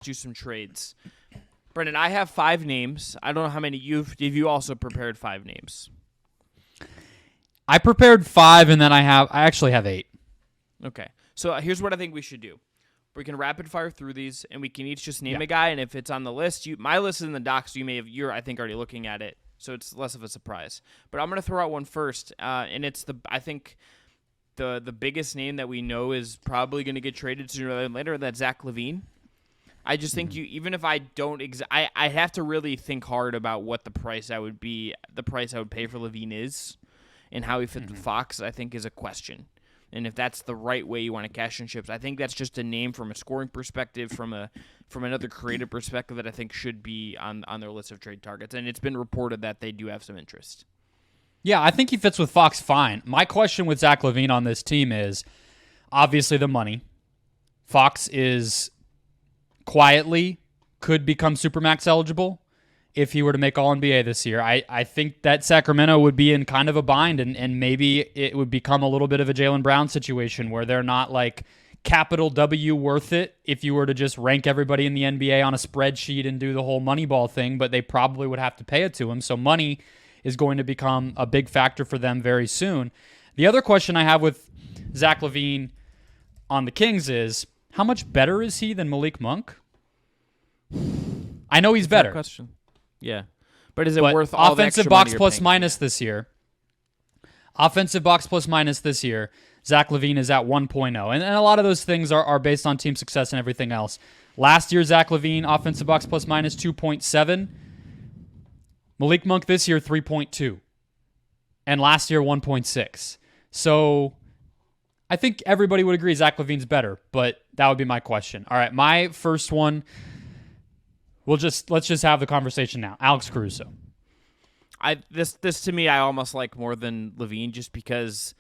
do some trades. Brendon, I have 5 names. I don't know how many you also prepared 5 names. I prepared 5, and then I actually have 8. Okay. So here's what I think we should do. We can rapid fire through these, and we can each just name a guy. And if it's on the list, my list is in the docs. So you're I think already looking at it, so it's less of a surprise. But I'm gonna throw out one first, and it's I think the biggest name that we know is probably gonna get traded sooner than later. That's Zach LaVine. I just think even if I don't, I have to really think hard about what the price I would pay for LaVine is, and how he fits with Fox. I think is a question. And if that's the right way you want to cash in chips, I think that's just a name from a scoring perspective, from another creative perspective that I think should be on their list of trade targets. And it's been reported that they do have some interest. Yeah, I think he fits with Fox fine. My question with Zach LaVine on this team is obviously the money. Fox is quietly could become Supermax eligible if he were to make All-NBA this year. I think that Sacramento would be in kind of a bind, and maybe it would become a little bit of a Jaylen Brown situation where they're not like capital W worth it if you were to just rank everybody in the NBA on a spreadsheet and do the whole Moneyball thing, but they probably would have to pay it to him. So money is going to become a big factor for them very soon. The other question I have with Zach LaVine on the Kings is, how much better is he than Malik Monk? I know he's better. Question. Yeah. But is it worth all the offensive extra box money plus you're paying? minus this year? Offensive box plus minus this year, Zach LaVine is at 1.0. And a lot of those things are based on team success and everything else. Last year, Zach LaVine, offensive box plus minus 2.7. Malik Monk this year, 3.2. And last year, 1.6. So I think everybody would agree Zach LaVine's better, but that would be my question. All right, my first one, let's just have the conversation now. Alex Caruso. This to me I almost like more than LaVine, just because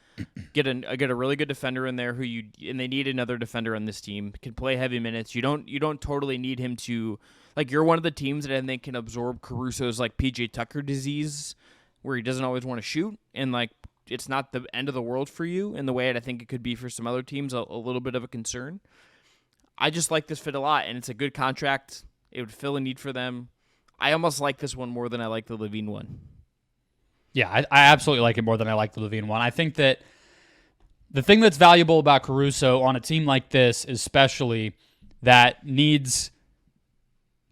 get a really good defender in there and they need another defender on this team, can play heavy minutes. You don't totally need him to, like, you're one of the teams that I think can absorb Caruso's like PJ Tucker disease, where he doesn't always want to shoot, and like it's not the end of the world for you in the way that I think it could be for some other teams, a little bit of a concern. I just like this fit a lot, and it's a good contract. It would fill a need for them. I almost like this one more than I like the LaVine one. Yeah, I absolutely like it more than I like the LaVine one. I think that the thing that's valuable about Caruso on a team like this, especially that needs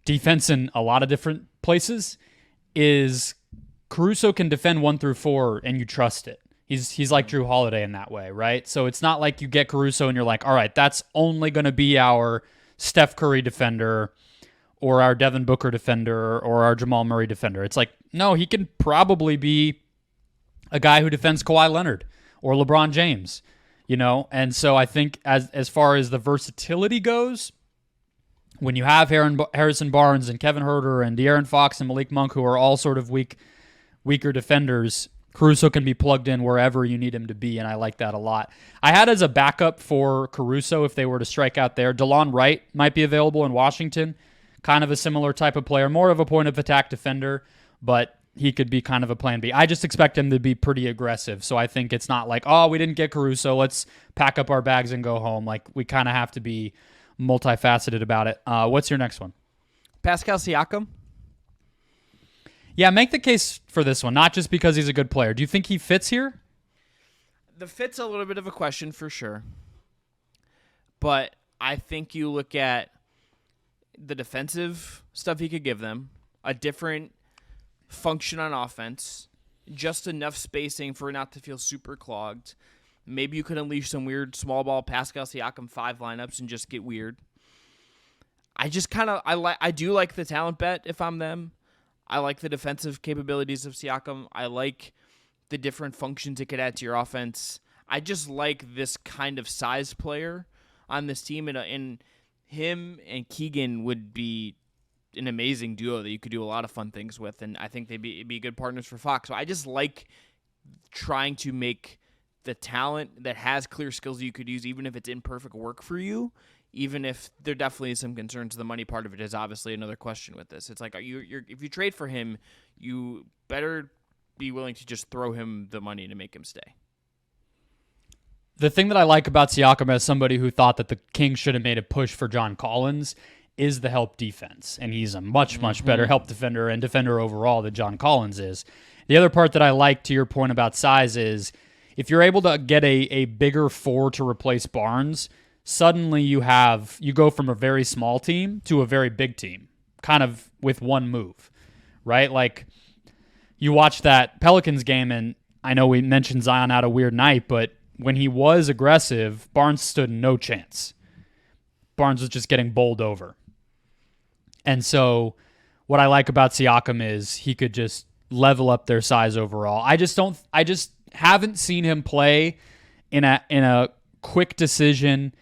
defense in a lot of different places, is Caruso can defend 1 through 4 and you trust it. He's like Drew Holiday in that way, right? So it's not like you get Caruso and you're like, all right, that's only going to be our Steph Curry defender or our Devin Booker defender or our Jamal Murray defender. It's like, no, he can probably be a guy who defends Kawhi Leonard or LeBron James, you know? And so I think as far as the versatility goes, when you have Harrison Barnes and Kevin Huerter and De'Aaron Fox and Malik Monk, who are all sort of weaker defenders, Caruso can be plugged in wherever you need him to be, and I like that a lot. I had as a backup for Caruso, if they were to strike out there, DeLon Wright might be available in Washington. Kind of a similar type of player, more of a point-of-attack defender, but he could be kind of a plan B. I just expect him to be pretty aggressive, so I think it's not like, oh, we didn't get Caruso, let's pack up our bags and go home. Like, we kind of have to be multifaceted about it. What's your next one? Pascal Siakam? Yeah, make the case for this one, not just because he's a good player. Do you think he fits here? The fit's a little bit of a question for sure, but I think you look at the defensive stuff he could give them, a different function on offense, just enough spacing for it not to feel super clogged. Maybe you could unleash some weird small ball Pascal Siakam 5 lineups and just get weird. I do like the talent bet if I'm them. I like the defensive capabilities of Siakam. I like the different functions it could add to your offense. I just like this kind of size player on this team, and him and Keegan would be an amazing duo that you could do a lot of fun things with, and I think it'd be good partners for Fox. So I just like trying to make the talent that has clear skills that you could use, even if it's imperfect, work for you, even if there definitely is some concerns. The money part of it is obviously another question with this. It's like, if you trade for him, you better be willing to just throw him the money to make him stay. The thing that I like about Siakam as somebody who thought that the Kings should have made a push for John Collins is the help defense, and he's a much, much better help defender and defender overall than John Collins is. The other part that I like, to your point about size, is if you're able to get a bigger 4 to replace Barnes, suddenly you go from a very small team to a very big team, kind of with one move, right? Like, you watch that Pelicans game, and I know we mentioned Zion had a weird night, but when he was aggressive, Barnes stood no chance. Barnes was just getting bowled over. And so what I like about Siakam is he could just level up their size overall. I just haven't seen him play in a quick decision,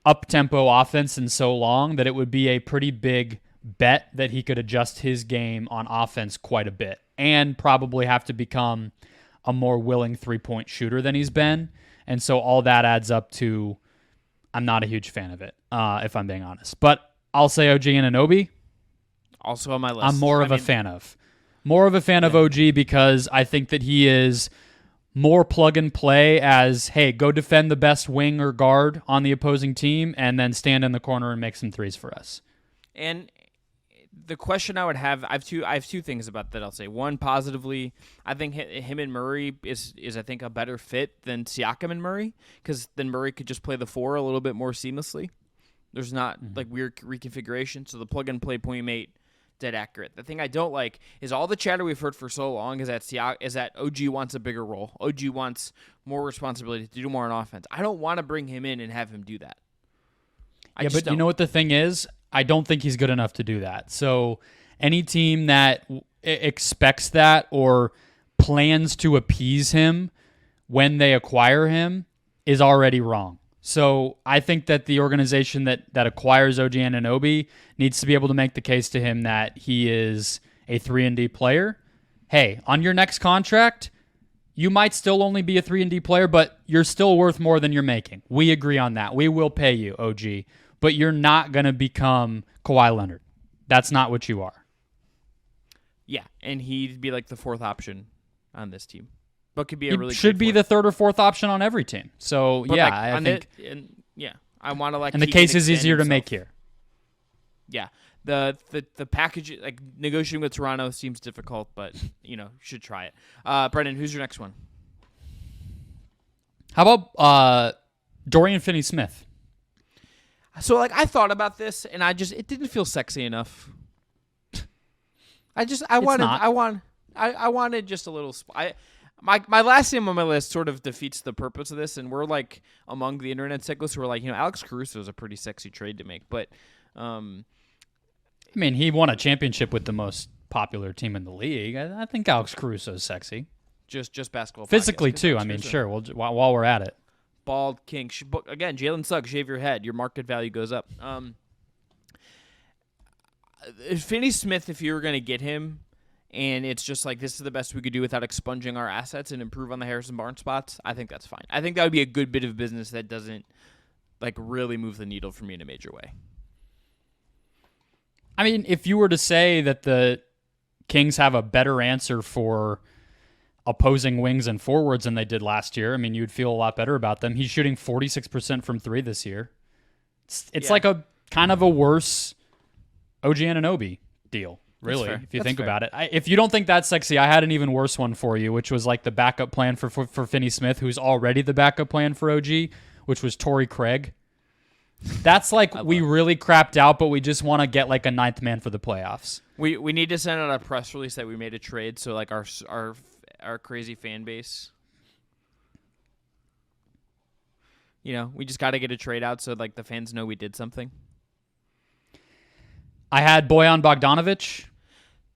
up-tempo offense in so long that it would be a pretty big bet that he could adjust his game on offense quite a bit and probably have to become a more willing three-point shooter than he's been. And so all that adds up to I'm not a huge fan of it, if I'm being honest. But I'll say OG Anunoby. Also on my list. I'm more of a fan of. More of a fan of OG because I think that he is more plug and play as, hey, go defend the best wing or guard on the opposing team and then stand in the corner and make some threes for us. And the question I would have, I have two things about that I'll say. One, positively, I think him and Murray is I think a better fit than Siakam and Murray, because then Murray could just play the 4 a little bit more seamlessly. There's not like weird reconfiguration, so the plug and play point you made, dead accurate. The thing I don't like is all the chatter we've heard for so long is that OG wants a bigger role. OG wants more responsibility to do more on offense. I don't want to bring him in and have him do that. But you know what the thing is? I don't think he's good enough to do that. So any team that expects that or plans to appease him when they acquire him is already wrong. So I think that the organization that acquires OG Anunoby needs to be able to make the case to him that he is a 3-and-D player. Hey, on your next contract, you might still only be a 3-and-D player, but you're still worth more than you're making. We agree on that. We will pay you, OG. But you're not going to become Kawhi Leonard. That's not what you are. Yeah, and he'd be like the 4th option on this team. But could be a really should be the 3rd or 4th option on every team. So, but I think... I want to like... And the case is easier to make here. Yeah. The package, like negotiating with Toronto seems difficult, but, should try it. Brendon, who's your next one? How about Dorian Finney-Smith? So, I thought about this, and it didn't feel sexy enough. I wanted just a little. My last name on my list sort of defeats the purpose of this, and we're among the internet cyclists who are Alex Caruso is a pretty sexy trade to make, but he won a championship with the most popular team in the league. I think Alex Caruso is sexy. Just basketball. Physically too. Sure. While we're at it. Bald king. Again, Jalen Suggs, shave your head. Your market value goes up. Finney-Smith, if you were going to get him, and it's just this is the best we could do without expunging our assets and improve on the Harrison Barnes spots, I think that's fine. I think that would be a good bit of business that doesn't really move the needle for me in a major way. If you were to say that the Kings have a better answer for opposing wings and forwards than they did last year, you'd feel a lot better about them. He's shooting 46% from 3 this year. It's like a kind of a worse OG Anunoby deal, really, if you think about it. If you don't think that's sexy, I had an even worse one for you, which was the backup plan for Finney-Smith, who's already the backup plan for OG, which was Torrey Craig. That's we really crapped out, but we just want to get a 9th man for the playoffs. We need to send out a press release that we made a trade, so our crazy fan base, we just got to get a trade out so the fans know we did something. I had Bojan Bogdanovic.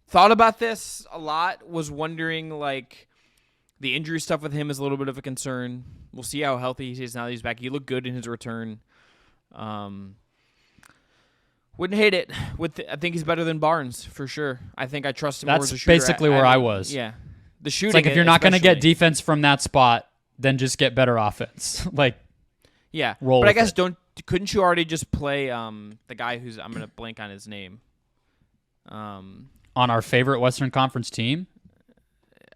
Thought about this a lot. Was wondering the injury stuff with him is a little bit of a concern. We'll see how healthy he is now that he's back. He looked good in his return. Wouldn't hate it. I think he's better than Barnes for sure. I think I trust him more as a shooter. That's basically where I was. Yeah. The shooting. It's if you're not going to get defense from that spot, then just get better offense. Yeah. Roll but I guess it. Couldn't you already just play the guy who's I'm going to blank on his name. On our favorite Western Conference team?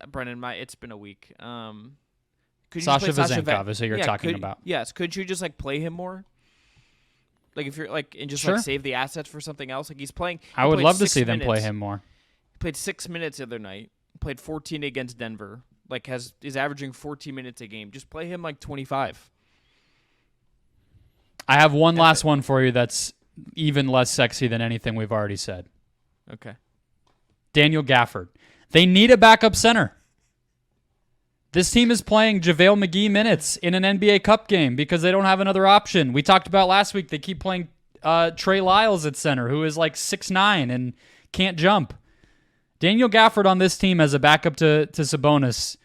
Brendon, it's been a week. Sasha Vezenkov is who you're talking about. Yes. Could you just play him more? Like if you're like and just Sure. like save the assets for something else. Like he's playing. I would love to see them play him more. He played 6 minutes the other night. Played 14 against Denver. Like is averaging 14 minutes a game. Just play him like 25. I have one last one for you that's even less sexy than anything we've already said. Okay. Daniel Gafford. They need a backup center. This team is playing JaVale McGee minutes in an NBA Cup game because they don't have another option. We talked about last week they keep playing Trey Lyles at center, who is like 6'9" and can't jump. Daniel Gafford on this team as a backup to Sabonis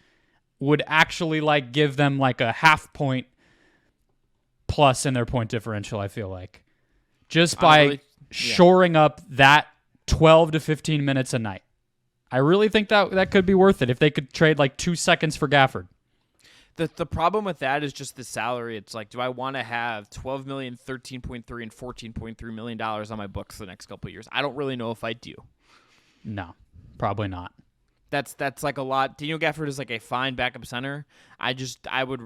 would actually like give them like a half point plus in their point differential, I feel like. Just by shoring up that 12 to 15 minutes a night. I really think that could be worth it if they could trade like 2 seconds for Gafford. The problem with that is just the salary. It's like, do I want to have $12 million, $13.3, and $14.3 million on my books the next couple of years? I don't really know if I do. No, probably not. That's like a lot. Daniel Gafford is like a fine backup center. I would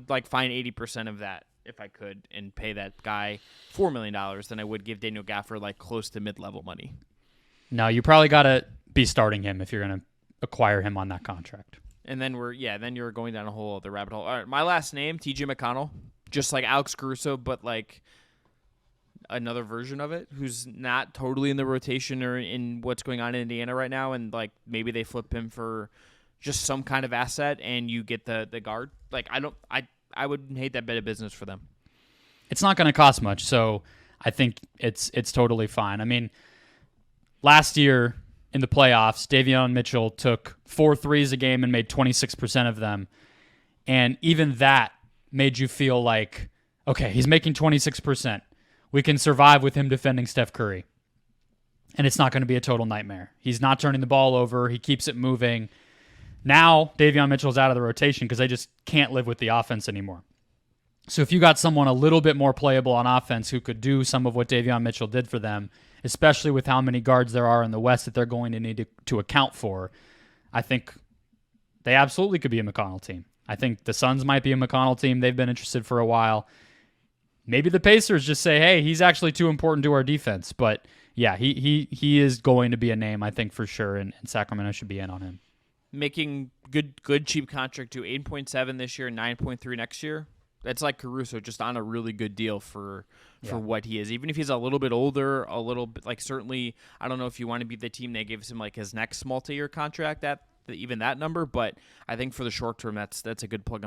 like find 80% of that if I could and pay that guy $4 million than I would give Daniel Gafford like close to mid-level money. No, you probably got to be starting him if you're going to acquire him on that contract. And then then you're going down a whole other rabbit hole. All right, my last name, TJ McConnell, just like Alex Caruso, but like another version of it, who's not totally in the rotation or in what's going on in Indiana right now, and like maybe they flip him for just some kind of asset and you get the guard. Like I wouldn't hate that bit of business for them. It's not going to cost much, so I think it's totally fine. I mean, last year in the playoffs, Davion Mitchell took 4 threes a game and made 26% of them. And even that made you feel like, okay, he's making 26%. We can survive with him defending Steph Curry. And it's not going to be a total nightmare. He's not turning the ball over. He keeps it moving. Now, Davion Mitchell's out of the rotation because they just can't live with the offense anymore. So if you got someone a little bit more playable on offense who could do some of what Davion Mitchell did for them, especially with how many guards there are in the West that they're going to need to account for, I think they absolutely could be a McConnell team. I think the Suns might be a McConnell team. They've been interested for a while. Maybe the Pacers just say, hey, he's actually too important to our defense. But yeah, he is going to be a name, I think, for sure, and Sacramento should be in on him. Making good cheap contract to 8.7 this year, 9.3 next year. That's like Caruso, just on a really good deal for what he is. Even if he's a little bit older, a little bit like certainly, I don't know if you want to be the team that gives him like his next multi-year contract at even that number, but I think for the short term, that's a good plug